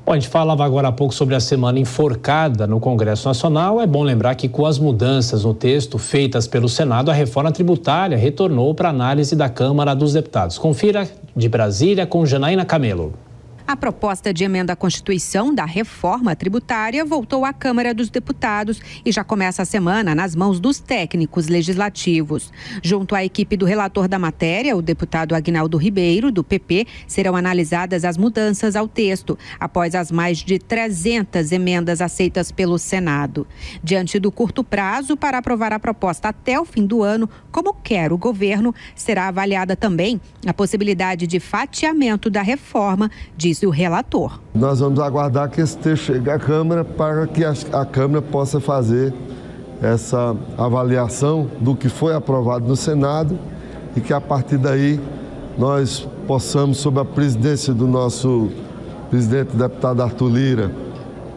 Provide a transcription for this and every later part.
Bom, a gente falava agora há pouco sobre a semana enforcada no Congresso Nacional. É bom lembrar que com as mudanças no texto feitas pelo Senado, a reforma tributária retornou para análise da Câmara dos Deputados. Confira de Brasília com Janaína Camelo. A proposta de emenda à Constituição da reforma tributária voltou à Câmara dos Deputados e já começa a semana nas mãos dos técnicos legislativos. Junto à equipe do relator da matéria, o deputado Aguinaldo Ribeiro, do PP, serão analisadas as mudanças ao texto, após as mais de 300 emendas aceitas pelo Senado. Diante do curto prazo para aprovar a proposta até o fim do ano, como quer o governo, será avaliada também a possibilidade de fatiamento da reforma, diz o relator. Nós vamos aguardar que esse texto chegue à Câmara para que a Câmara possa fazer essa avaliação do que foi aprovado no Senado e que a partir daí nós possamos, sob a presidência do nosso presidente deputado Arthur Lira,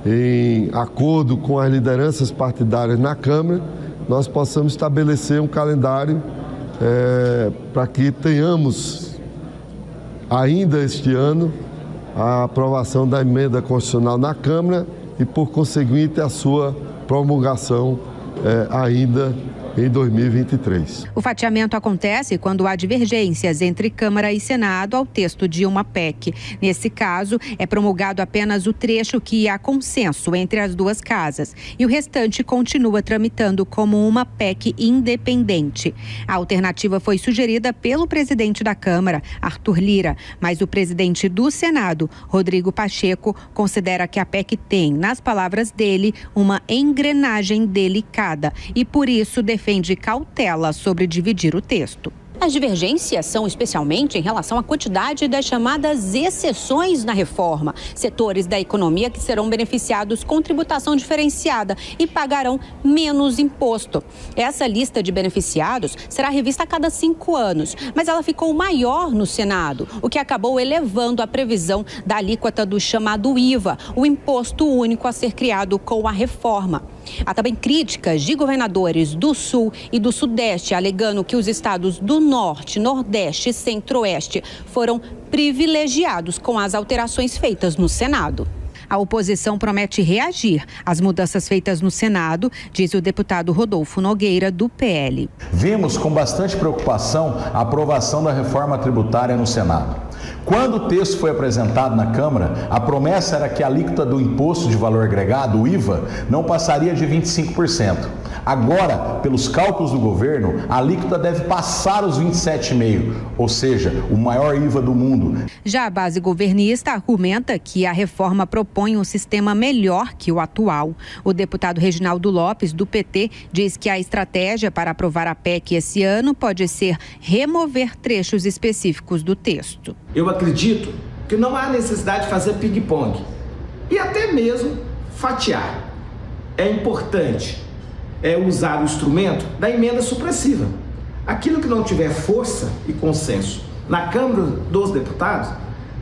em acordo com as lideranças partidárias na Câmara, nós possamos estabelecer um calendário para que tenhamos ainda este ano a aprovação da emenda constitucional na Câmara e, por conseguinte, a sua promulgação ainda em 2023. O fatiamento acontece quando há divergências entre Câmara e Senado ao texto de uma PEC. Nesse caso, é promulgado apenas o trecho que há consenso entre as duas casas e o restante continua tramitando como uma PEC independente. A alternativa foi sugerida pelo presidente da Câmara, Arthur Lira, mas o presidente do Senado, Rodrigo Pacheco, considera que a PEC tem, nas palavras dele, uma engrenagem delicada e, por isso, defende cautela sobre dividir o texto. As divergências são especialmente em relação à quantidade das chamadas exceções na reforma. Setores da economia que serão beneficiados com tributação diferenciada e pagarão menos imposto. Essa lista de beneficiados será revista a cada 5 anos, mas ela ficou maior no Senado, o que acabou elevando a previsão da alíquota do chamado IVA, o imposto único a ser criado com a reforma. Há também críticas de governadores do Sul e do Sudeste, alegando que os estados do Norte, Nordeste e Centro-Oeste foram privilegiados com as alterações feitas no Senado. A oposição promete reagir às mudanças feitas no Senado, diz o deputado Rodolfo Nogueira, do PL. Vimos com bastante preocupação a aprovação da reforma tributária no Senado. Quando o texto foi apresentado na Câmara, a promessa era que a alíquota do imposto de valor agregado, o IVA, não passaria de 25%. Agora, pelos cálculos do governo, a alíquota deve passar os 27,5%, ou seja, o maior IVA do mundo. Já a base governista argumenta que a reforma propõe um sistema melhor que o atual. O deputado Reginaldo Lopes, do PT, diz que a estratégia para aprovar a PEC esse ano pode ser remover trechos específicos do texto. Eu acredito que não há necessidade de fazer ping-pong e até mesmo fatiar. É importante usar o instrumento da emenda supressiva. Aquilo que não tiver força e consenso na Câmara dos Deputados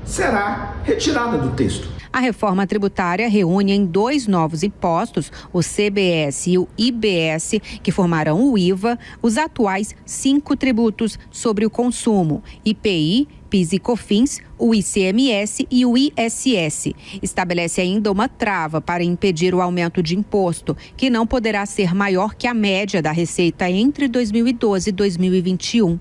será retirada do texto. A reforma tributária reúne em 2 novos impostos, o CBS e o IBS, que formarão o IVA, os atuais 5 tributos sobre o consumo, IPI, PIS e COFINS, o ICMS e o ISS. Estabelece ainda uma trava para impedir o aumento de imposto, que não poderá ser maior que a média da receita entre 2012 e 2021.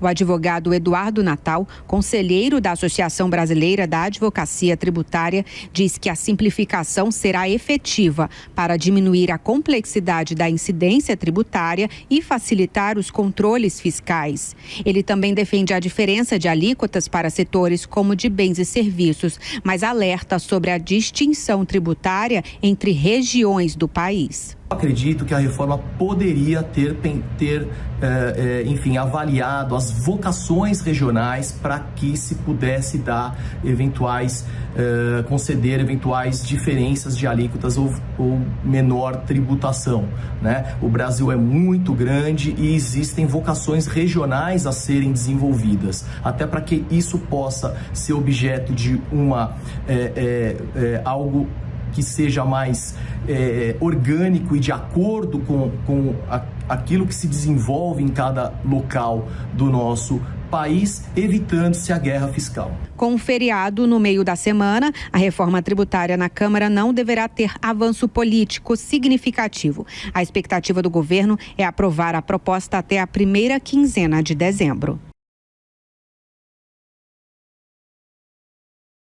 O advogado Eduardo Natal, conselheiro da Associação Brasileira da Advocacia Tributária, diz que a simplificação será efetiva para diminuir a complexidade da incidência tributária e facilitar os controles fiscais. Ele também defende a diferença de alíquotas para setores como de bens e serviços, mas alerta sobre a distinção tributária entre regiões do país. Acredito que a reforma poderia ter avaliado as vocações regionais para que se pudesse dar conceder eventuais diferenças de alíquotas ou menor tributação, né? O Brasil é muito grande e existem vocações regionais a serem desenvolvidas, até para que isso possa ser objeto de algo que seja mais orgânico e de acordo com aquilo que se desenvolve em cada local do nosso país, evitando-se a guerra fiscal. Com um feriado no meio da semana, a reforma tributária na Câmara não deverá ter avanço político significativo. A expectativa do governo é aprovar a proposta até a primeira quinzena de dezembro.